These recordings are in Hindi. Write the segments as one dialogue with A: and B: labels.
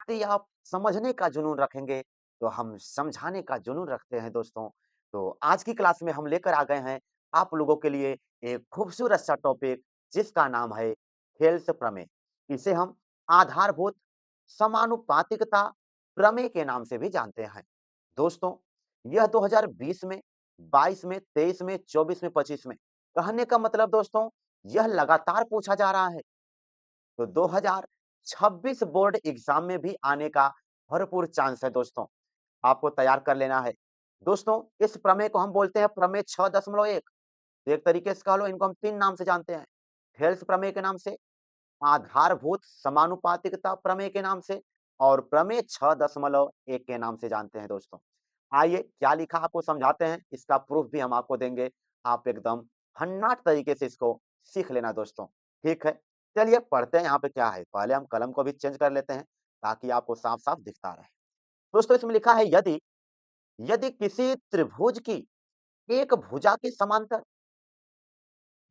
A: यदि आप समझने का जुनून रखेंगे, तो हम समझाने का जुनून रखते हैं दोस्तों। तो आज की क्लास में हम लेकर आ गए हैं आप लोगों के लिए एक खूबसूरत सा टॉपिक जिसका नाम है हेल्स प्रमेय। इसे हम आधारभूत समानुपातिकता प्रमेय के नाम से भी जानते हैं। दोस्तों, यह 2020 में, 22 में, 23 में, 24 में, 25 में कहने का मतलब दोस्तों, यह लगातार पूछा जा रहा है। तो 2026 बोर्ड एग्जाम में भी आने का भरपूर चांस है दोस्तों, आपको तैयार कर लेना है। दोस्तों, इस प्रमेय को हम बोलते हैं प्रमेय 6.1। तो एक तरीके से कह लो, इनको हम 3 नाम से जानते हैं। हेल्स प्रमेय के नाम से, आधारभूत समानुपातिकता प्रमेय के नाम से और प्रमेय 6.1 के नाम से जानते हैं दोस्तों। आइए क्या लिखा आपको समझाते हैं, इसका प्रूफ भी हम आपको देंगे। आप एकदम भन्नाट तरीके से इसको सीख लेना दोस्तों। ठीक है, चलिए पढ़ते हैं यहाँ पे क्या है। पहले हम कलम को भी चेंज कर लेते हैं ताकि आपको साफ-साफ दिखता रहे। दोस्तों, इसमें लिखा है यदि यदि किसी त्रिभुज की एक भुजा के समांतर,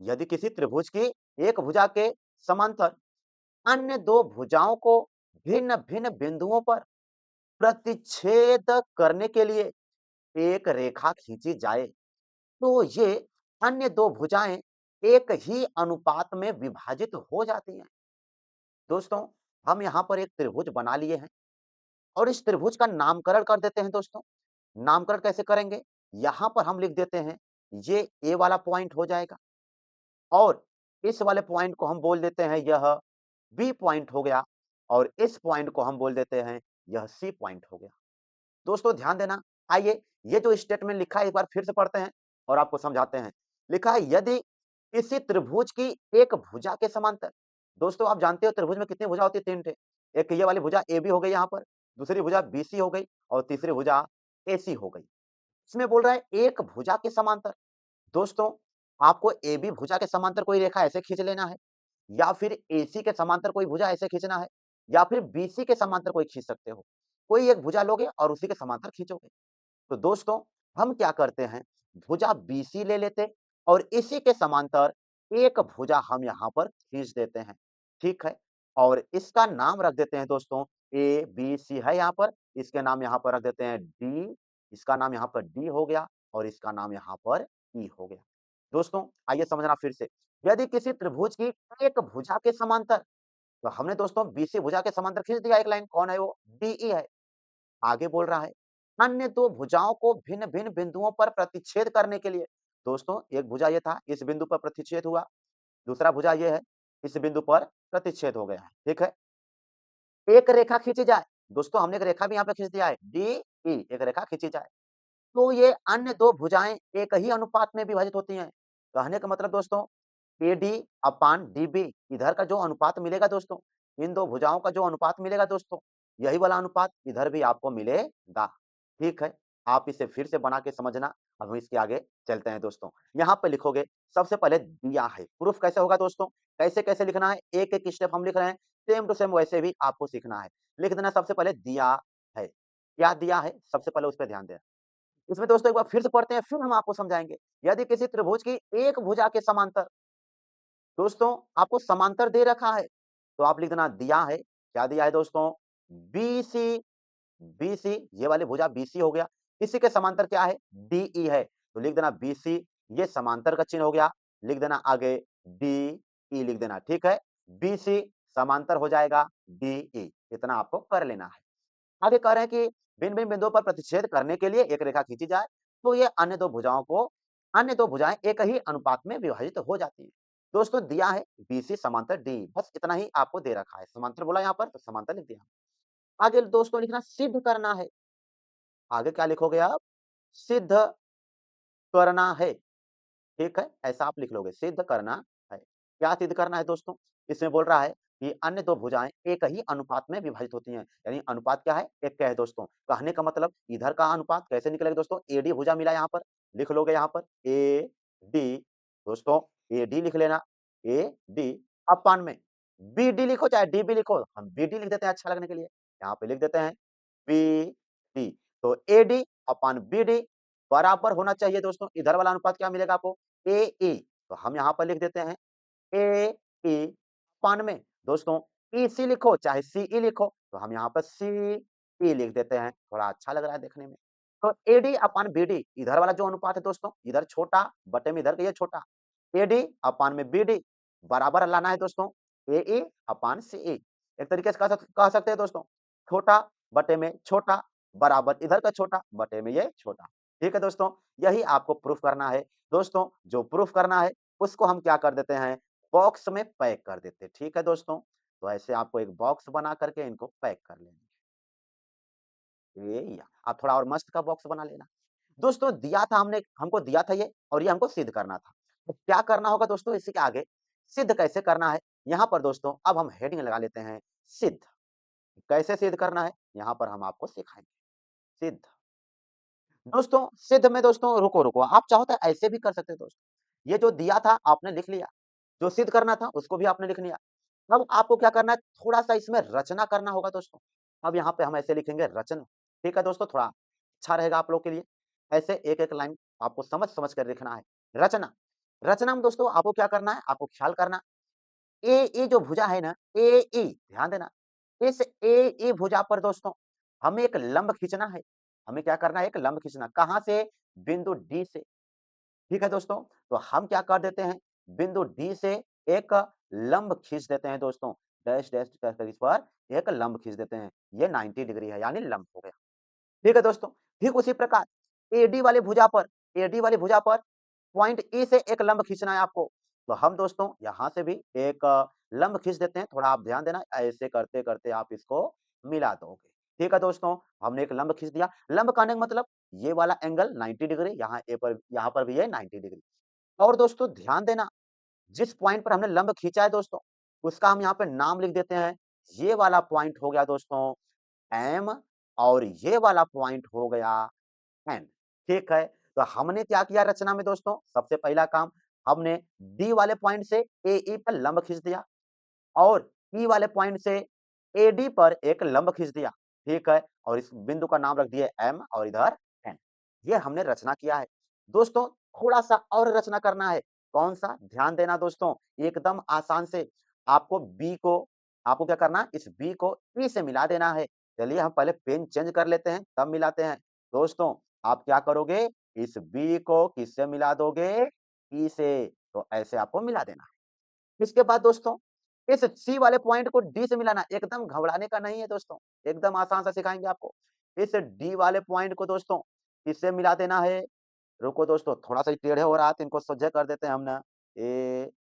A: यदि किसी त्रिभुज की एक भुजा के समांतर अन्य दो भुजाओं को भिन्न-भिन्न बिंदुओं पर प्रतिच्छेद करने के लिए एक रेखा खींची जाए, तो ये अन्य दो भुजाएं एक ही अनुपात में विभाजित हो जाती हैं। दोस्तों, हम यहाँ पर एक त्रिभुज बना लिए हैं और इस त्रिभुज का नामकरण कर देते हैं दोस्तों। नामकरण कैसे करेंगे? यहाँ पर हम लिख देते हैं, ये ए वाला पॉइंट हो जाएगा और इस वाले पॉइंट को हम बोल देते हैं यह बी पॉइंट हो गया और इस पॉइंट को हम बोल देते हैं यह सी पॉइंट हो गया। दोस्तों ध्यान देना, आइए ये जो स्टेटमेंट लिखा है एक बार फिर से पढ़ते हैं और आपको समझाते हैं। लिखा है यदि किसी त्रिभुज की एक भुजा के समांतर, दोस्तों आप जानते हो त्रिभुज में कितनी भुजा होती है? 3 ठे। एक ये वाली भुजा ए बी हो गई यहाँ पर, दूसरी भुजा बी सी हो गई और तीसरी भुजा ए सी हो गई। इसमें बोल रहा है एक भुजा के समांतर। दोस्तों, आपको ए बी भुजा के समांतर कोई रेखा ऐसे खींच लेना है या फिर एसी के समांतर कोई भुजा ऐसे खींचना है या फिर बीसी के समांतर कोई खींच सकते हो। कोई एक भुजा लोगे और उसी के समांतर खींचोगे। तो दोस्तों, हम क्या करते हैं, भुजा बीसी ले लेते और इसी के समांतर एक भुजा हम यहाँ पर खींच देते हैं। ठीक है, और इसका नाम रख देते हैं दोस्तों, ए बी सी है यहाँ पर, इसके नाम यहाँ पर रख देते हैं डी, इसका नाम यहाँ पर डी हो गया और इसका नाम यहाँ पर ई हो गया। दोस्तों आइए समझना फिर से, यदि किसी त्रिभुज की एक भुजा के समांतर, तो हमने दोस्तों बीसी भुजा के समांतर खींच दिया एक लाइन, कौन है वो? डीई है। आगे बोल रहा है अन्य दो भुजाओं को भिन्न-भिन्न बिंदुओं पर प्रतिच्छेद करने के लिए। दोस्तों, एक भुजा ये था, इस बिंदु पर प्रतिच्छेद हुआ, दूसरा भुजा ये है, इस बिंदु पर प्रतिच्छेद हो गया है। ठीक है, एक रेखा खींची जाए। दोस्तों, हमने एक रेखा भी यहाँ पे खींच दिया है, डीई, एक रेखा खींची जाए, तो ये अन्य दो भुजाएं एक ही अनुपात में विभाजित होती हैं। कहने का मतलब दोस्तों, एडी अपान डीबी, इधर का जो अनुपात मिलेगा दोस्तों, इन दो भुजाओं का जो अनुपात मिलेगा दोस्तों, यही वाला अनुपात इधर भी आपको मिलेगा। ठीक है, आप इसे फिर से बना के समझना। अब हम इसके आगे चलते हैं दोस्तों। यहाँ पे लिखोगे, सबसे पहले दिया है, प्रूफ कैसे होगा दोस्तों, कैसे कैसे लिखना है, एक एक स्टेप हम लिख रहे हैं, सेम टू सेम वैसे भी आपको सीखना है। लिख देना सबसे पहले दिया है, क्या दिया है सबसे पहले उस पर ध्यान देना। इसमें दोस्तों एक बार फिर से पढ़ते हैं, फिर हम आपको समझाएंगे। यदि किसी त्रिभुज की एक भुजा के समांतर, दोस्तों आपको समांतर दे रखा है, तो आप लिख देना दिया है, क्या दिया है दोस्तों? बीसी, बीसी ये वाली भुजा बीसी हो गया, इसी के समांतर क्या है? डीई है, तो लिख देना बीसी, ये समांतर का चिन्ह हो गया, लिख देना आगे डीई लिख देना। ठीक है, बीसी समांतर हो जाएगा डीई, इतना आपको कर लेना है। आगे कह रहे हैं कि भिन्न-भिन्न बिंदुओं पर प्रतिच्छेद करने के लिए एक रेखा खींची जाए, तो ये अन्य दो भुजाएं एक ही अनुपात में विभाजित हो जाती है। दोस्तों दिया है बीसी समांतर डी, बस इतना ही आपको दे रखा है। समांतर बोला यहाँ पर तो समांतर लिख दिया। आगे दोस्तों लिखना सिद्ध करना है। आगे क्या लिखोगे आप? सिद्ध करना है। ठीक है, ऐसा आप लिख लोगे, सिद्ध करना है। क्या सिद्ध करना है दोस्तों? इसमें बोल रहा है कि अन्य दो भुजाएँ एक ही अनुपात में विभाजित होती हैं। यानी अनुपात क्या है? 1 क्या है दोस्तों? कहने का मतलब इधर का अनुपात कैसे निकलेगा दोस्तों? एडी भुजा मिला यहाँ पर, लिख लोगे यहाँ पर एडी, दोस्तों एडी लिख लेना, एडी अपान में बीडी लिखो चाहे डीबी लिखो, हम बीडी लिख देते हैं अच्छा लगने के लिए। यहाँ पे लिख देते हैं बीडी, तो एडी अपान बीडी बराबर होना चाहिए दोस्तों, इधर वाला अनुपात क्या मिलेगा आपको? एई, तो हम यहाँ पर लिख देते हैं एई अपान में, दोस्तों ईसी लिखो चाहे सीई लिखो, तो हम यहाँ पर सी लिख देते हैं, थोड़ा अच्छा लग रहा है देखने में। तो एडी अपान बीडी इधर वाला जो अनुपात है दोस्तों, इधर छोटा बटे में इधर का ये छोटा। एडी अपान में बीडी बराबर लाना है दोस्तों, एई अपान सीई। एक तरीके से कह सकते हैं दोस्तों, छोटा बटे में छोटा बराबर इधर का छोटा बटे में ये छोटा। ठीक है दोस्तों, यही आपको प्रूफ करना है। दोस्तों, जो प्रूफ करना है, उसको हम क्या कर देते हैं, बॉक्स में पैक कर देते हैं। ठीक है दोस्तों? तो ऐसे आपको एक बॉक्स बना करके इनको पैक कर लेना है। ये या आप थोड़ा और मस्त का बॉक्स बना लेना। दोस्तों दिया था हमको दिया था ये और ये हमको सिद्ध करना था। तो क्या करना होगा दोस्तों इसी के आगे, सिद्ध कैसे करना है? यहाँ पर दोस्तों अब हम हेडिंग लगा लेते हैं सिद्ध। कैसे सिद्ध करना है? यहाँ पर हम आपको सिखाएँगे। सिद्ध। दोस्तों सिद्ध में दोस्तों रुको, आप चाहो तो ऐसे भी कर सकते हैं दोस्तों। ये जो दिया था आपने लिख लिया, जो सिद्ध करना था उसको भी आपने लिख लिया। अब आपको क्या करना है, थोड़ा-सा इसमें रचना करना होगा दोस्तों। अब यहाँ पे हम ऐसे लिखेंगे रचना, ठीक है दोस्तों? थोड़ा अच्छा रहेगा आप लोग के लिए। ऐसे एक-एक लाइन आपको समझ-समझ कर लिखना है। रचना, रचना में दोस्तों आपको क्या करना है, आपको ख्याल करना, ए जो भुजा है ना, एई ध्यान देना, इस एई भुजा पर दोस्तों हमें एक लंब खींचना है। हमें क्या करना है, एक लंब खींचना। कहाँ से? बिंदु डी से। ठीक है दोस्तों? तो हम क्या कर देते हैं, बिंदु डी से एक लंब खींच देते हैं दोस्तों। डैश डैश कर इस पर एक लंब खींच देते हैं। ये 90 डिग्री है यानी लंब हो गया। ठीक है दोस्तों? ठीक उसी प्रकार एडी वाली भुजा पर पॉइंट ई से एक लंब खींचना है आपको। तो हम दोस्तों यहाँ से भी एक लंब खींच देते हैं। थोड़ा आप ध्यान देना, ऐसे करते-करते आप इसको मिला दोगे। ठीक है दोस्तों? हमने एक लंब खींच दिया। लंब कहने का मतलब ये वाला एंगल 90 डिग्री, यहाँ पर भी ये 90 डिग्री। और दोस्तों ध्यान देना, जिस पॉइंट पर हमने लंब खींचा है दोस्तों, उसका हम यहाँ पे नाम लिख देते हैं। ये वाला पॉइंट हो गया दोस्तों एम और ये वाला पॉइंट हो गया एन। ठीक है? तो हमने क्या किया रचना में दोस्तों, सबसे पहला काम हमने डी वाले पॉइंट से एई पर लंब खींच दिया और ई वाले पॉइंट से एडी पर एक लंब खींच दिया। ठीक है? और इस बिंदु का नाम रख दिए एम और इधर एन। ये हमने रचना किया है। दोस्तों थोड़ा-सा और रचना करना है। कौन-सा? ध्यान देना दोस्तों, एकदम आसान से आपको बी को आपको क्या करना है, इस बी को ई से मिला देना है। चलिए हम पहले पेन चेंज कर लेते हैं, तब मिलाते हैं। दोस्तों आप क्या करोगे, इस बी को किससे मिला दोगे? ई से। तो ऐसे आपको मिला देना है। इसके बाद दोस्तों, इस सी वाले पॉइंट को डी से मिलाना, एकदम घबराने का नहीं है दोस्तों, एकदम आसान सा सिखाएँगे आपको। इस डी वाले पॉइंट को दोस्तों किससे मिला देना है? रुको दोस्तों, थोड़ा-सा टेढ़े हो रहा है तो इनको सोझे कर देते हैं हम ना।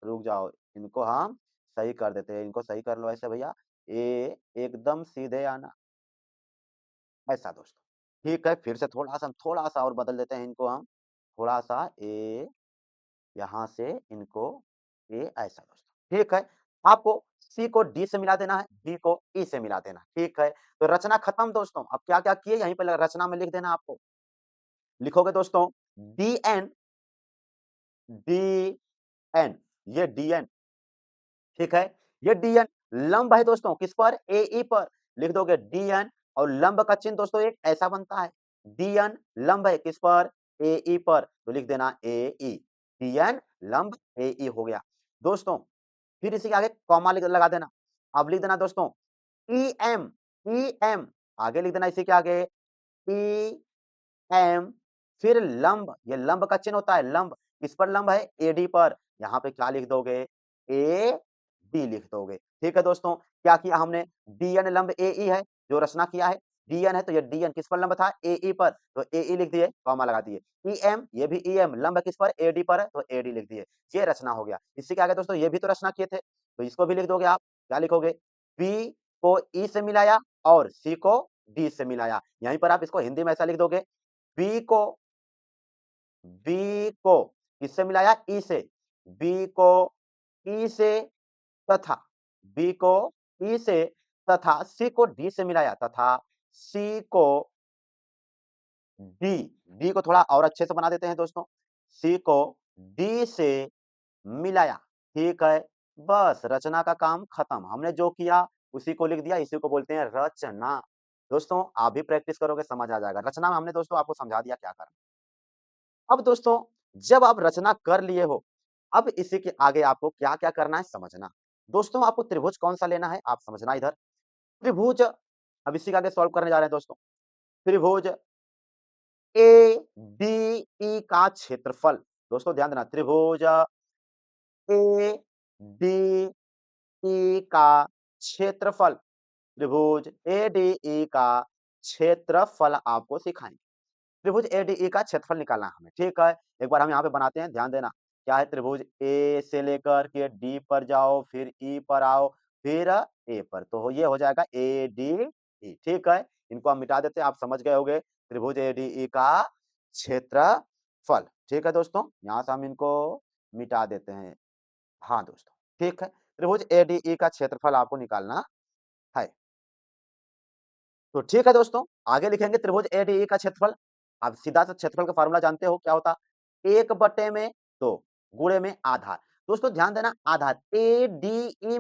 A: रुक जाओ, इनको हम सही कर देते हैं, इनको सही कर लो ऐसे भैया। एकदम सीधे आना, ऐसा दोस्तों। ठीक है, फिर से थोड़ा-सा और बदल देते हैं इनको हम। थोड़ा-सा यहाँ से इनको ऐसा दोस्तों। ठीक है, आपको सी को डी से मिला देना है, डी को ई से मिला देना है। ठीक है, तो रचना खत्म दोस्तों। अब क्या-क्या किए यहीं पे रचना में लिख देना आपको। लिखोगे दोस्तों डीएन डीएन, ये डीएन, ठीक है? ये डीएन लंब है दोस्तों किस पर? एई पर। लिख दोगे डीएन और लंब का चिन्ह दोस्तों एक ऐसा बनता है। डीएन लंब है किस पर? एई पर, तो लिख देना एई। डीएन लंब एई हो गया। दोस्तों फिर इसी के आगे कॉमा लगा देना। अब लिख देना दोस्तों ईएम, ईएम आगे लिख देना इसी के आगे ईएम, फिर लंब, ये लंब का चिन्ह होता है लंब, किस पर लंब है? एडी पर। यहाँ पे क्या लिख दोगे? एडी लिख दोगे। ठीक है दोस्तों, क्या किया हमने? डीएन लंब एई है, जो रचना किया है। डीएन है तो ये डीएन किस पर लंब था? एई पर, तो एई लिख दिए, कॉमा लगा दिए। ईएम, ये भी ईएम लंब किस पर? एडी पर है, तो एडी लिख दिए। ये रचना हो गया। इसी के आगे दोस्तों ये भी तो रचना किए थे, तो इसको भी लिख दोगे आप। क्या लिखोगे? बी को ई से मिलाया और सी को डी से मिलाया। यहीं पर आप इसको हिंदी में ऐसा लिख दोगे, बी को बी को किससे मिलाया? ई से। बी को ई से तथा बी को ई से तथा सी को डी से मिलाया तथा सी को डी, डी को थोड़ा और अच्छे से बना देते हैं दोस्तों। सी को डी से मिलाया, ठीक है? बस रचना का काम खत्म। हमने जो किया उसी को लिख दिया, इसी को बोलते हैं रचना। दोस्तों आप भी प्रैक्टिस करोगे समझ आ जाएगा। रचना में हमने दोस्तों आपको समझा दिया क्या करना। अब दोस्तों जब आप रचना कर लिए हो, अब इसी के आगे आपको क्या-क्या करना है समझना। दोस्तों आपको त्रिभुज कौन-सा लेना है आप समझना इधर। त्रिभुज अब इसी का आगे सॉल्व करने जा रहे हैं दोस्तों। त्रिभुज एडीई का क्षेत्रफल, दोस्तों ध्यान देना त्रिभुज एडीई का क्षेत्रफल, त्रिभुज एडीई का क्षेत्रफल आपको सिखाएँगे। त्रिभुज एडीई का क्षेत्रफल निकालना है हमें, ठीक है? एक बार हम यहाँ पे बनाते हैं, ध्यान देना। क्या है त्रिभुज ए से लेकर के डी पर जाओ, फिर ई पर आओ, फिर ए पर। तो ये हो जाएगा एडीई, ठीक है? इनको हम मिटा देते हैं, आप समझ गए होंगे। त्रिभुज एडीई का क्षेत्रफल, ठीक है दोस्तों? यहाँ से हम इनको मिटा देते हैं। हाँ दोस्तों, ठीक है? त्रिभुज एडीई का क्षेत्रफल आपको निकालना है। तो ठीक है दोस्तों, आगे लिखेंगे त्रिभुज एडीई का क्षेत्रफल। आप सीधा सा क्षेत्रफल का फ़ॉर्मूला जानते हो क्या होता? 1/2 गुणे में आधार। दोस्तों ध्यान देना आधार एडीई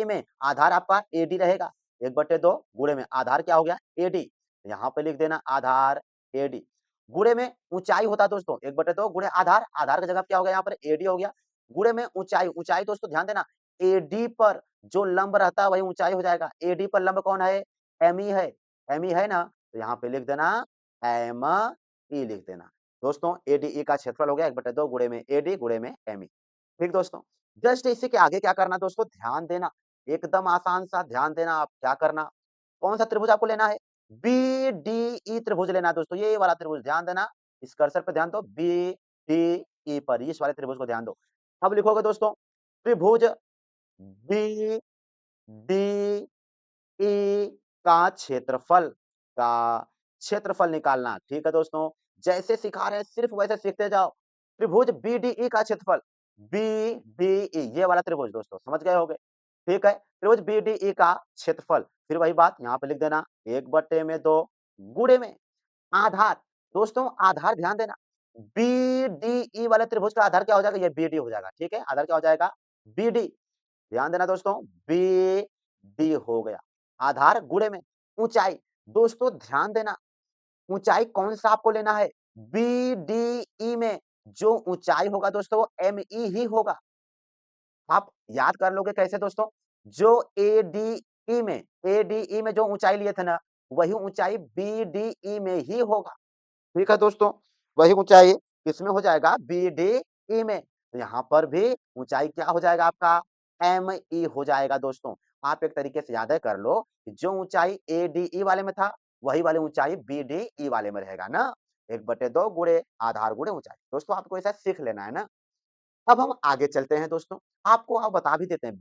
A: में आधार आपका एडी रहेगा। 1/2 गुणे में आधार क्या हो गया? एडी। यहाँ पे लिख देना आधार एडी। गुणे में ऊँचाई होता है दोस्तों 1/2 गुणे आधार, आधार की जगह क्या हो गया यहाँ पर एडी हो गया। गुणे में ऊँचाई, ऊँचाई दोस्तों ध्यान देना एडी पर जो लंब रहता है वही ऊँचाई हो जाएगा। एडी पर लंब कौन है? एमई है, एमई है ना? तो यहाँ पे लिख देना एमई लिख देना। दोस्तों एडीई का क्षेत्रफल हो गया 1/2 गुणे में एडी गुणे में एमई। ठीक दोस्तों, जस्ट इसी के आगे क्या करना दोस्तों ध्यान देना, एकदम आसान सा ध्यान देना आप क्या करना, कौन-सा त्रिभुज आपको लेना है? बीडीई त्रिभुज लेना है दोस्तों, ये वाला त्रिभुज ध्यान देना, इस कर्सर पे ध्यान दो बीडीई पर, इस वाले त्रिभुज को ध्यान दो। अब लिखोगे दोस्तों त्रिभुज बीडीई का क्षेत्रफल निकालना, ठीक है दोस्तों? जैसे सिखा रहे हैं सिर्फ वैसे सीखते जाओ। त्रिभुज बीडीई का क्षेत्रफल, बीडीई ये वाला त्रिभुज दोस्तों समझ गए होंगे, ठीक है? त्रिभुज बीडीई का क्षेत्रफल, फिर वही बात यहाँ पे लिख देना 1/2 गुणे में आधार, दोस्तों आधार ध्यान देना, बीडीई वाले त्रिभुज का आधार क्या हो जाएगा? ये बीडी हो जाएगा, ठीक है? आधार क्या हो जाएगा? बीडी। ध्यान देना दोस्तों बीडी हो गया। आधार गुणे में ऊंचाई, दोस्तों ध्यान देना ऊंचाई कौन सा आपको लेना है? बीडीई में जो ऊंचाई होगा दोस्तों वो एमई ही होगा। आप याद कर लोगे कैसे दोस्तों? जो एडीई में जो ऊंचाई लिए थे ना, वही ऊंचाई बीडीई में ही होगा। ठीक है दोस्तों, वही ऊंचाई किसमें हो जाएगा? बीडीई में। तो यहाँ पर भी ऊंचाई क्या हो जाएगा आपका? एमई हो जाएगा दोस्तों। आप एक तरीके से याद है कर लो कि जो ऊंचाई एडीई वाले में था, वही वाली ऊंचाई बीडीई वाले में रहेगा ना। 1/2 गुणे आधार गुणे ऊंचाई। दोस्तों आपको ऐसा सीख लेना है ना। अब हम आगे चलते हैं दोस्तों। आपको आप बता भी देते हैं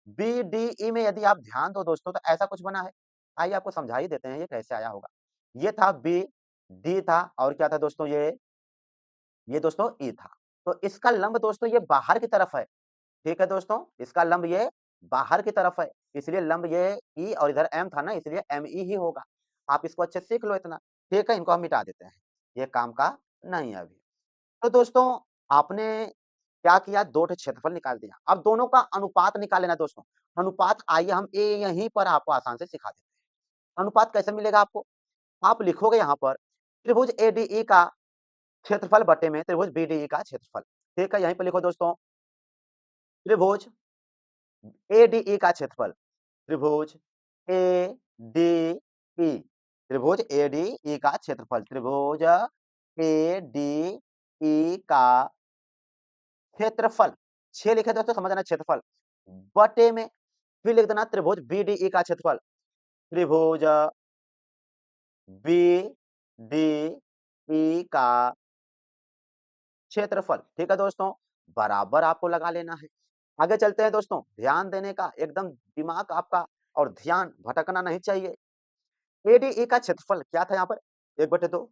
A: बीडीई में यदि आप ध्यान दो दोस्तों तो ऐसा कुछ बना है। आइए आपको समझा ही देते हैं ये कैसे आया होगा। ये था बी, डी था और क्या था दोस्तों ये दोस्तों ई था। तो इसका लंब दोस्तों ये बाहर की तरफ है। ठीक है दोस्तों, इसका लंब ये बाहर की तरफ है। इसलिए लंब ये ई और इधर एम था ना इसलिए एमई ही होगा। आप इसको अच्छे से सीख लो इतना। ठीक है, इनको हम मिटा देते हैं। ये काम का नहीं है अभी। तो दोस्तों आपने क्या किया 2 ठो क्षेत्रफल निकाल दिया। अब दोनों का अनुपात निकाल लेना दोस्तों। अनुपात आइए हम ए यहीं पर आपको आसान से सिखा देते हैं। अनुपात कैसे मिलेगा आपको? आप लिखोगे यहाँ पर त्रिभुज एडीई का क्षेत्रफल बटे में त्रिभुज बीडीई का क्षेत्रफल। ठीक है, यहीं पे लिखो दोस्तों त्रिभुज एडीई का क्षेत्रफल, त्रिभुज एडीई, त्रिभुज एडीई का क्षेत्रफल, त्रिभुज एडीई का क्षेत्रफल। 6 लिखे दोस्तों समझ आना क्षेत्रफल, बटे में फिर लिख देना त्रिभुज बीडीई का क्षेत्रफल, त्रिभुज बीडीई का क्षेत्रफल। ठीक है दोस्तों, बराबर आपको लगा लेना है। आगे चलते हैं दोस्तों, ध्यान देने का एकदम दिमाग आपका और ध्यान भटकना नहीं चाहिए। एडीई का क्षेत्रफल क्या था यहाँ पर? 1/2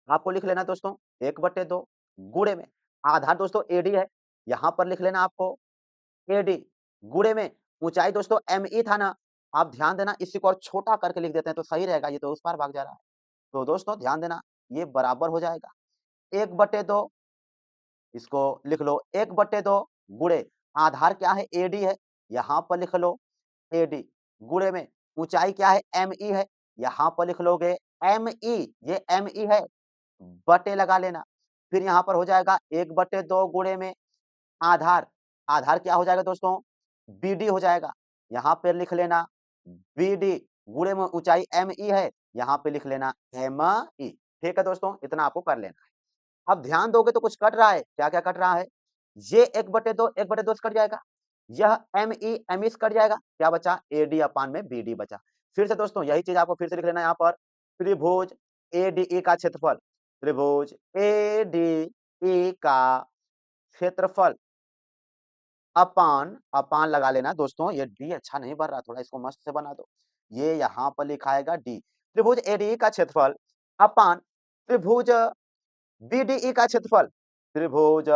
A: आपको लिख लेना दोस्तों 1/2 गुणे में आधार दोस्तों एडी है, यहाँ पर लिख लेना आपको एडी गुणे में ऊंचाई दोस्तों एमई था ना, आप ध्यान देना इसी को और छोटा करके लिख देते हैं तो सही रहेगा, ये तो उस पार भाग जा रहा है। तो दोस्तों ध्यान देना ये बराबर हो जाएगा 1/2, इसको लिख लो 1/2 गुणे आधार क्या है एडी है, यहाँ पर लिख लो एडी गुणे में ऊंचाई क्या है एमई है, यहाँ पर लिख लोगे एमई, ये एमई है बटे लगा लेना। फिर यहाँ पर हो जाएगा 1/2 गुणे में आधार, आधार क्या हो जाएगा दोस्तों? बीडी हो जाएगा। यहाँ पे लिख लेना BD, गुणे में ऊंचाई ME है, यहाँ पे लिख लेना ME। ठीक है दोस्तों, इतना आपको कर लेना है। अब ध्यान दोगे तो कुछ कट रहा है, क्या-क्या कट रहा है? ये 1/2 1/2 से कट जाएगा। यह ME से कट जाएगा, क्या बचा? AD अपान में BD बचा। फिर से दोस्तों यही चीज़ आपको फिर से लिख लेना है यहाँ पर, त्रिभुज ADE का क्षेत्रफल, त्रिभुज ADE का क्षेत्रफल अपान लगा लेना दोस्तों, ये डी अच्छा नहीं बन रहा, थोड़ा इसको मस्त से बना दो। ये यहाँ पर लिखा आएगा डी, त्रिभुज ADE का क्षेत्रफल अपान त्रिभुज BDE का क्षेत्रफल, त्रिभुज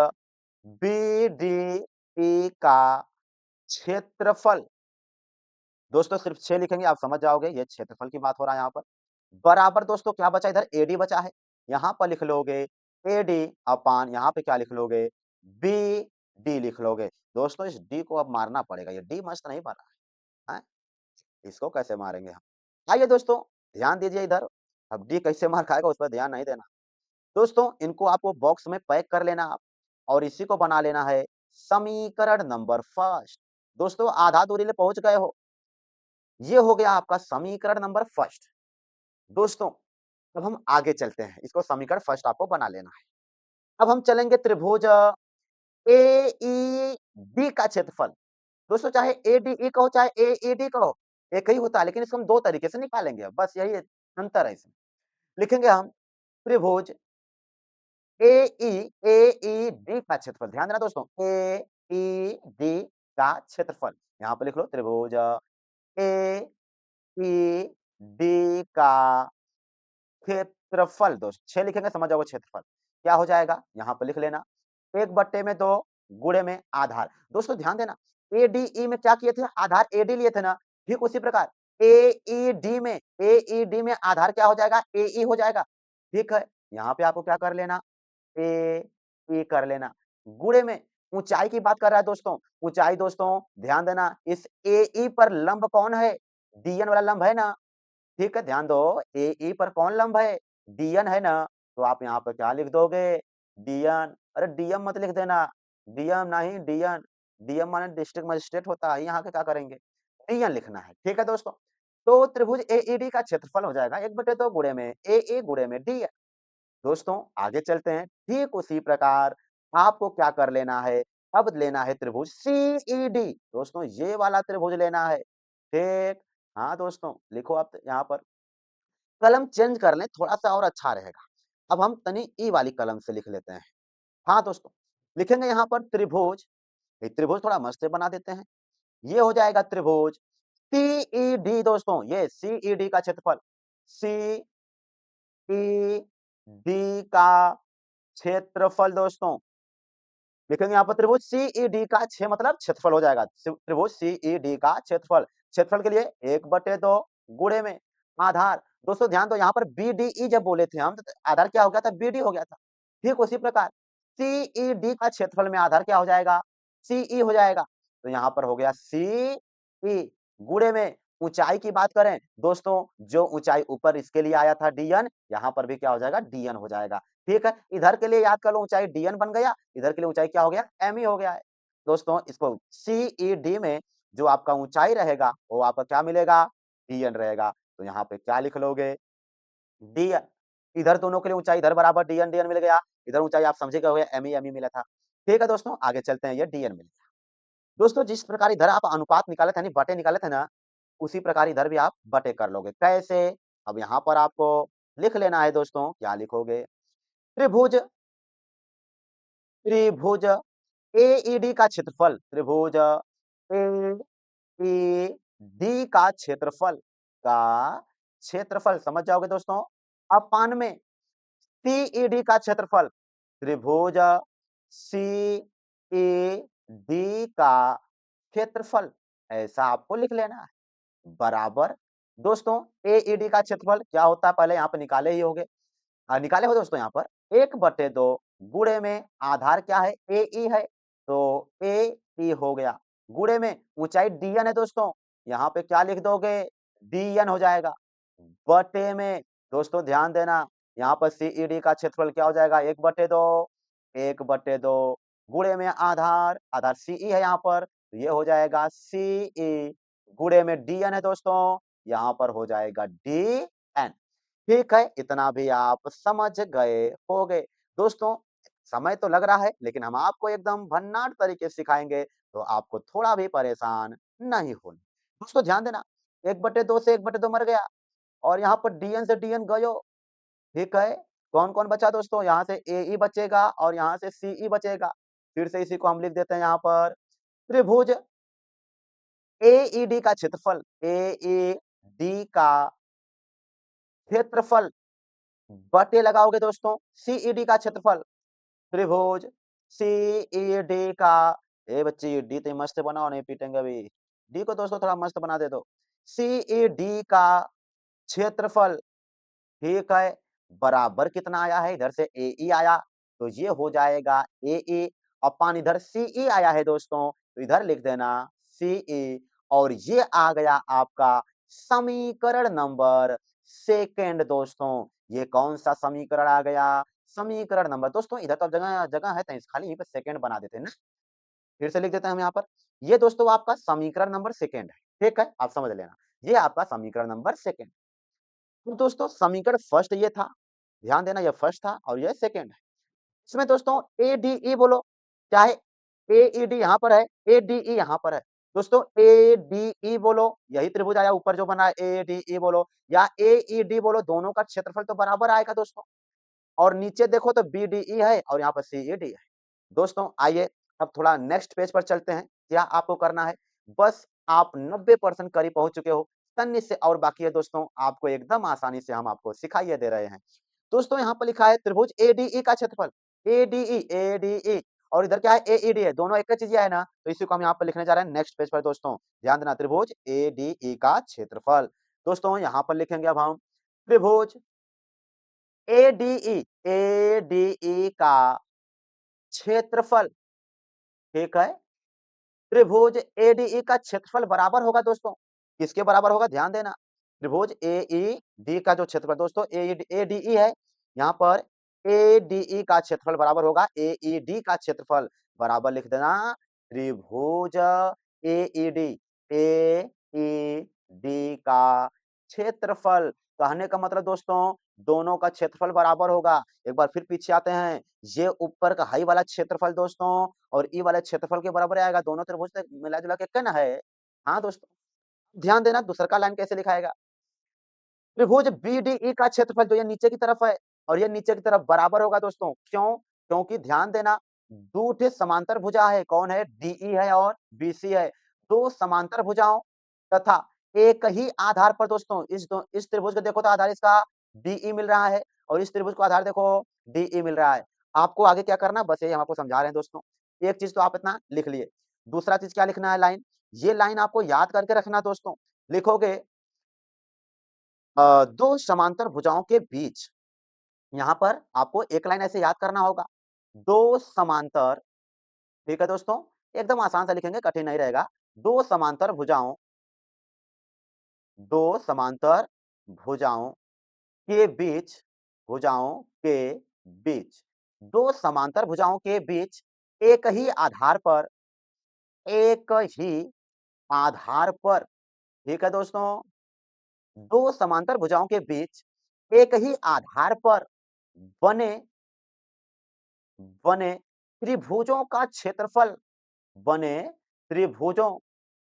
A: BDE का क्षेत्रफल। दोस्तों सिर्फ 6 लिखेंगे, आप समझ जाओगे ये क्षेत्रफल की बात हो रहा है यहाँ पर। बराबर दोस्तों क्या बचा इधर? AD बचा है, यहाँ पर लिख लोगे AD अपान यहाँ पे क्या लिख लोगे? BD लिख लोगे। दोस्तों इस D को अब मारना पड़ेगा, ये D मस्त नहीं बना है, हैं? इसको कैसे मारेंगे हम? आइए दोस्तों, ध्यान दीजिए इधर, अब D कैसे मार खाएगा उस पर ध्यान नहीं देना। दोस्तों इनको आपको बॉक्स में पैक कर लेना आप और इसी को बना लेना है समीकरण नंबर फर्स्ट। दोस्तों आधा दूरी ले पहुंच गए हो, ये हो गया आपका समीकरण नंबर फर्स्ट। दोस्तों अब हम आगे चलते हैं, इसको समीकरण फर्स्ट आपको बना लेना है। अब हम चलेंगे त्रिभुज AED का क्षेत्रफल। दोस्तों चाहे ADE कहो चाहे AED कहो, एक ही होता है, लेकिन इसको हम दो तरीके से निकालेंगे, बस यही अंतर है इसमें। लिखेंगे हम त्रिभुज AED का क्षेत्रफल, ध्यान देना दोस्तों, AED का क्षेत्रफल, यहाँ पे लिख लो त्रिभुज AED का क्षेत्रफल। दोस्त 6 लिखेंगे, समझ जाओगे क्षेत्रफल क्या हो जाएगा, यहाँ पे लिख लेना 1/2 गुणे में आधार। दोस्तों ध्यान देना, ADE में क्या किए थे? आधार AD लिए थे ना, ठीक उसी प्रकार AED में आधार क्या हो जाएगा? AE हो जाएगा। ठीक है, यहाँ पे आपको क्या कर लेना, AE कर लेना, गुणे में ऊंचाई की बात कर रहा है दोस्तों। ऊंचाई दोस्तों ध्यान देना, इस AE पर लंब कौन है? DN वाला लंब है ना, ठीक है, ध्यान दो, AE पर कौन लंब है? DN है ना, तो आप यहाँ पे क्या लिख दोगे? DN, अरे DM मत लिख देना, DM नहीं DN, DM माने डिस्ट्रिक्ट मजिस्ट्रेट होता है, यहाँ पे क्या करेंगे? DN लिखना है, ठीक है दोस्तों। तो त्रिभुज AED का क्षेत्रफल हो जाएगा 1/2 गुणे में AE गुणे में DN। दोस्तों आगे चलते हैं, ठीक उसी प्रकार आपको क्या कर लेना है? अब लेना है त्रिभुज CED, दोस्तों ये वाला त्रिभुज लेना है, ठीक। हाँ दोस्तों, लिखो आप यहाँ पर, कलम चेंज कर लें, थोड़ा-सा और अच्छा रहेगा। अब हम तनी ई वाली कलम से लिख लेते हैं। हाँ दोस्तों, लिखेंगे यहाँ पर त्रिभुज, ये त्रिभुज थोड़ा मस्त से बना देते हैं। ये हो जाएगा त्रिभुज CED दोस्तों, ये CED का क्षेत्रफल, CED का क्षेत्रफल दोस्तों, लिखेंगे यहाँ पर त्रिभुज CED का 6 मतलब क्षेत्रफल हो जाएगा। त्रिभुज CED का क्षेत्रफल, क्षेत्रफल के लिए 1/2 गुणे में आधार। दोस्तों ध्यान दो, यहाँ पर BDE जब बोले थे हम, तो आधार क्या हो गया था? BD हो गया था। ठीक उसी प्रकार CED का क्षेत्रफल में आधार क्या हो जाएगा? CE हो जाएगा। तो यहाँ पर हो गया CE, गुणे में ऊंचाई की बात करें दोस्तों, जो ऊंचाई ऊपर इसके लिए आया था DN, यहाँ पर भी क्या हो जाएगा? DN हो जाएगा। ठीक है, इधर के लिए याद कर लो, ऊंचाई DN बन गया, इधर के लिए ऊंचाई क्या हो गया? ME हो गया है। दोस्तों इसको CED में जो आपका ऊंचाई रहेगा वो आपका क्या मिलेगा? DN रहेगा। तो यहाँ पे क्या लिख लोगे? DN। इधर दोनों के लिए ऊंचाई इधर बराबर DN DN मिल गया, इधर ऊंचाई आप समझे गए होंगे ME ME मिला था। ठीक है दोस्तों, आगे चलते हैं, ये DN मिल गया। दोस्तों जिस प्रकार इधर आप अनुपात निकाले थे, यानी बटे निकाले थे ना, उसी प्रकार इधर भी आप बटे कर लोगे। कैसे? अब यहाँ पर आपको लिख लेना है दोस्तों, क्या लिखोगे? त्रिभुज त्रिभुज AED का क्षेत्रफल, त्रिभुज AED का क्षेत्रफल समझ जाओगे दोस्तों, अपान में CED का क्षेत्रफल, त्रिभुज CED का क्षेत्रफल, ऐसा आपको लिख लेना है, बराबर दोस्तों AED का क्षेत्रफल क्या होता है? पहले यहाँ पे निकाले ही होंगे, निकाले हो दोस्तों यहाँ पर 1/2 गुणे में आधार क्या है? AE है, तो AE हो गया, गुणे में ऊंचाई DN है दोस्तों, यहाँ पे क्या लिख दोगे? DN हो जाएगा, बटे में दोस्तों ध्यान देना, यहाँ पर CED का क्षेत्रफल क्या हो जाएगा? 1/2, 1/2 गुणे में आधार, आधार CE है यहाँ पर, तो ये हो जाएगा CE गुणे में DN है दोस्तों, यहाँ पर हो जाएगा DN। ठीक है, इतना भी आप समझ गए होंगे। दोस्तों, समय तो लग रहा है, लेकिन हम आपको एकदम भन्नाट तरीके से सिखाएँगे, तो आपको थोड़ा भी परेशान नहीं होना। दोस्तों ध्यान देना, 1/2 से 1/2 मर गया और यहाँ पर DN से DN गयो, ठीक है? कौन-कौन बचा दोस्तों? यहाँ से AE बचेगा और यहाँ से CE बचेगा। फिर से इसी को हम लिख देते हैं यहाँ पर, त्रिभुज AED का क्षेत्रफल, AED का क्षेत्रफल बटे लगाओगे दोस्तों CED का क्षेत्रफल, त्रिभुज CED का, ए बच्चे डी तो मस्त बनाओ नहीं पीटेंगे अभी। डी को दोस्तों थोड़ा मस्त बना दे दो। CED का क्षेत्रफल, ठीक है, बराबर कितना आया है? इधर से AE आया, तो ये हो जाएगा AE अपान इधर CE आया है दोस्तों, तो इधर लिख देना CE और ये आ गया आपका समीकरण नंबर सेकंड दोस्तों। ये कौन-सा समीकरण आ गया? समीकरण नंबर दोस्तों इधर तो जगह जगह है तो खाली यहीं पे सेकंड बना देते हैं ना। फिर से लिख देते हैं हम यहाँ पर। ये दोस्तों आपका समीकरण नंबर सेकंड है, ठीक है? आप समझ लेना। ये आपका समीकरण नंबर सेकंड। तो दोस्तों समीकरण फर्स्ट ये था, ध्यान देना ये फर्स्ट था और ये सेकंड है। इसमें दोस्तों ADE बोलो, चाहे AED यहाँ पर है, ADE यहाँ पर है। दोस्तों ADE बोलो, यही त्रिभुज आया ऊपर जो बना है ADE बोलो या AED बोलो, दोनों का क्षेत्रफल तो बराबर आएगा दोस्तों। और नीचे देखो तो BDE है और यहाँ पर CED है। दोस्तों आइए अब थोड़ा नेक्स्ट पेज पर चलते हैं। क्या आपको करना है? बस आप 90% करीब पहुँच चुके हो। तन्नी से और बाकी है दोस्तों, आपको एकदम आसानी से हम आपको सिखाइए दे रहे हैं। दोस्तों यहाँ पर लिखा है त्रिभुज ADE का क्षेत्रफल, ADE और इधर क्या है AED है, दोनों एक ही चीज़ है ना, तो इसी को हम यहाँ पर लिखने जा रहे हैं नेक्स्ट पेज पर दोस्तों। ध्यान देना त्रिभुज ADE का क्षेत्रफल। दोस्तों यहाँ पर लिखेंगे अब हम त्रिभुज ADE का क्षेत्रफल, ठीक है? त्रिभुज ADE का क्षेत्रफल बराबर होगा दोस्तों, किसके बराबर होगा ध्यान देना। त्रिभुज AED का जो क्षेत्रफल दोस्तों ADE है, यहाँ पर ADE का क्षेत्रफल बराबर होगा AED का क्षेत्रफल, बराबर लिख देना त्रिभुज AED का क्षेत्रफल। कहने का मतलब दोस्तों दोनों का क्षेत्रफल बराबर होगा। एक बार फिर पीछे आते हैं, ये ऊपर का हाई वाला क्षेत्रफल दोस्तों और ई वाले क्षेत्रफल के बराबर आएगा, दोनों त्रिभुज से मिला-जुला के एक ना है। हाँ दोस्तों, ध्यान देना दूसरा का लाइन कैसे लिखाएगा। त्रिभुज BDE का क्षेत्रफल जो ये नीचे की तरफ है और ये नीचे की तरफ बराबर होगा दोस्तों। क्यों? क्योंकि ध्यान देना 2 ठे समांतर भुजा है, कौन है? DE है और BC है। 2 समांतर भुजाओं तथा एक ही आधार पर दोस्तों इस त्रिभुज को देखो तो आधार इसका DE मिल रहा है और इस त्रिभुज को आधार देखो DE मिल रहा है। आपको आगे क्या करना है? बस ये हम आपको समझा रहे हैं दोस्तों। एक चीज़ तो आप इतना लिख लिए। दूसरा चीज़ क्या लिखना है लाइन? ये लाइन आपको याद करके रखना दोस्तों। लिखोगे 2 समांतर भुजाओं के बीच, यहाँ पर आपको एक लाइन ऐसे याद करना होगा। 2 समांतर, ठीक है दोस्तों? एकदम आसान से लिखेंगे, कठिन नहीं रहेगा। 2 समांतर भुजाओं 2 समांतर भुजाओं के बीच भुजाओं के बीच 2 समांतर भुजाओं के बीच एक ही आधार पर एक ही आधार पर, ठीक है दोस्तों? 2 समांतर भुजाओं के बीच एक ही आधार पर बने बने त्रिभुजों का क्षेत्रफल, बने त्रिभुजों,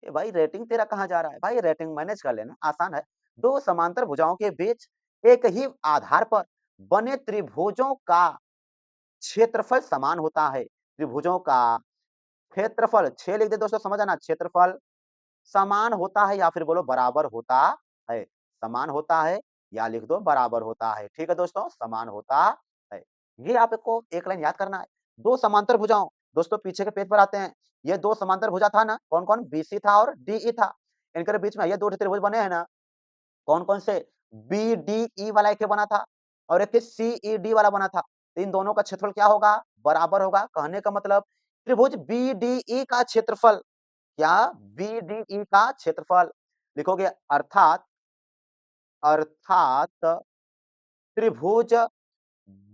A: ए भाई रेटिंग तेरा कहाँ जा रहा है? भाई रेटिंग मैनेज कर लेना, आसान है। 2 समांतर भुजाओं के बीच एक ही आधार पर बने त्रिभुजों का क्षेत्रफल समान होता है। त्रिभुजों का क्षेत्रफल 6 लिख दे दोस्तों, समझ आना क्षेत्रफल समान होता है या फिर बोलो बराबर होता है। समान होता है या लिख दो बराबर होता है। ठीक है दोस्तों, समान होता है। ये आपको एक लाइन याद करना है। 2 समांतर भुजाओं, दोस्तों पीछे के पेज पर आते हैं। ये 2 समांतर भुजा था ना, कौन-कौन? BC था और DE था। इनके बीच में ये 2 त्रिभुज बने हैं ना, कौन-कौन से? BDE वाला एक बना था और एक CED वाला बना था। तो इन दोनों का क्षेत्रफल क्या होगा? बराबर होगा। कहने का मतलब त्रिभुज BDE का क्षेत्रफल, क्या? BDE का क्षेत्रफल लिखोगे अर्थात अर्थात त्रिभुज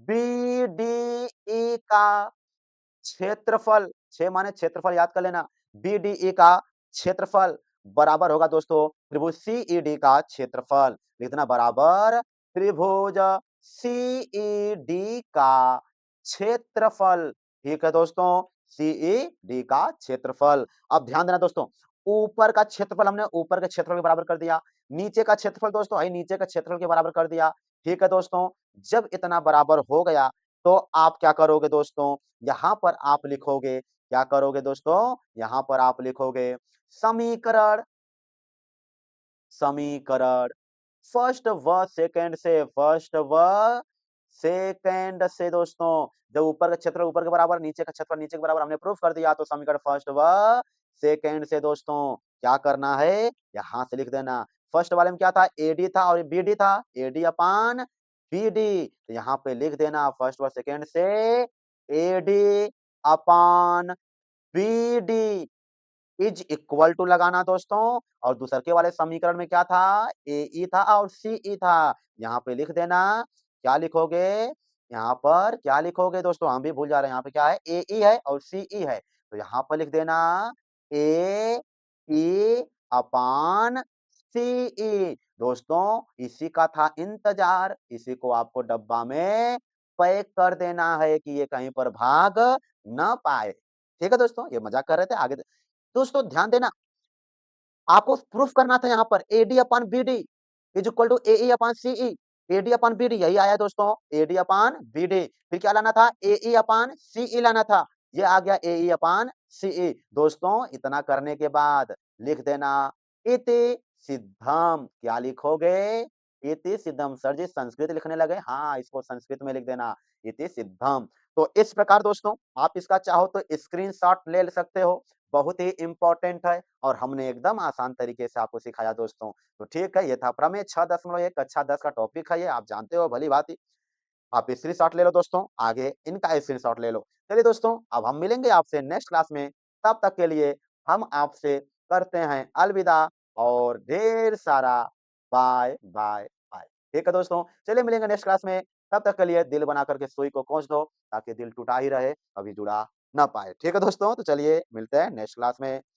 A: BDE का क्षेत्रफल, 6 माने क्षेत्रफल याद कर लेना। BDE का क्षेत्रफल बराबर होगा दोस्तों त्रिभुज सीईडी का क्षेत्रफल। लिख देना बराबर त्रिभुज सीईडी का क्षेत्रफल। ठीक है दोस्तों, सीईडी का क्षेत्रफल। अब ध्यान देना दोस्तों, ऊपर का क्षेत्रफल हमने ऊपर के क्षेत्रफल के बराबर कर दिया, नीचे का क्षेत्रफल दोस्तों नीचे के क्षेत्रफल के बराबर कर दिया। ठीक है दोस्तों, जब इतना बराबर हो गया तो आप क्या करोगे दोस्तों, यहाँ पर आप लिखोगे, क्या करोगे दोस्तों, यहाँ पर आप लिखोगे समीकरण, समीकरण फर्स्ट व सेकंड से दोस्तों, जब ऊपर का क्षेत्र ऊपर के बराबर, नीचे का क्षेत्र नीचे के बराबर हमने प्रूफ कर दिया, तो समीकरण फर्स्ट व सेकंड से दोस्तों क्या करना है, यहां से लिख देना। फर्स्ट वाले में क्या था, एडी था और बीडी था, एडी अपान बीडी, तो यहाँ पे लिख देना फर्स्ट व सेकंड से AD upon BD is equal to लगाना दोस्तों, और दूसरे के वाले समीकरण में क्या था, ए था और सी था, यहाँ पे लिख देना, क्या लिखोगे, यहाँ पर क्या लिखोगे दोस्तों, हम भी भूल जा रहे हैं, यहाँ पे क्या है, ए है और सी है, तो यहाँ पर लिख देना ए ई अपान सी। दोस्तों इसी का था इंतजार, इसी को आपको डब्बा में पैक कर देना है कि ये कहीं पर भाग न पाए। ठीक है दोस्तों, ये मजाक कर रहे थे, आगे दोस्तों ध्यान देना, आपको प्रूफ करना था यहाँ पर AD upon BD is equal to AE upon CE, AD upon BD यही आया दोस्तों, एडी अपॉन बीडी, फिर क्या लाना था, एई अपॉन सीई लाना था, ये आ गया एई अपॉन सीई। दोस्तों इतना करने के बाद लिख देना इति सिद्धम, क्या लिखोगे, इति सिद्धम। सर जी संस्कृत लिखने लगे, हाँ इसको संस्कृत में लिख देना इति सिद्धम। तो इस प्रकार दोस्तों आप इसका चाहो तो स्क्रीनशॉट ले सकते हो, बहुत ही इम्पोर्टेंट है और हमने एकदम आसान तरीके से आपको सिखाया दोस्तों। तो ठीक है, ये था प्रमेय 6.1 कक्षा 10 का टॉपिक है, ये आप जानते हो भली-भांति। आप स्क्रीनशॉट ले लो दोस्तों, आगे इनका स्क्रीनशॉट ले लो। चलिए दोस्तों, अब हम मिलेंगे आपसे नेक्स्ट क्लास में, तब तक के लिए हम आपसे करते हैं अलविदा और ढेर सारा बाय, बाय, बाय। ठीक है दोस्तों, चलिए मिलेंगे नेक्स्ट क्लास में, तब तक के लिए दिल बना कर के सुई को खोस दो, ताकि दिल टूटा ही रहे, कभी जुड़ा ना पाए। ठीक है दोस्तों, तो चलिए मिलते हैं नेक्स्ट क्लास में।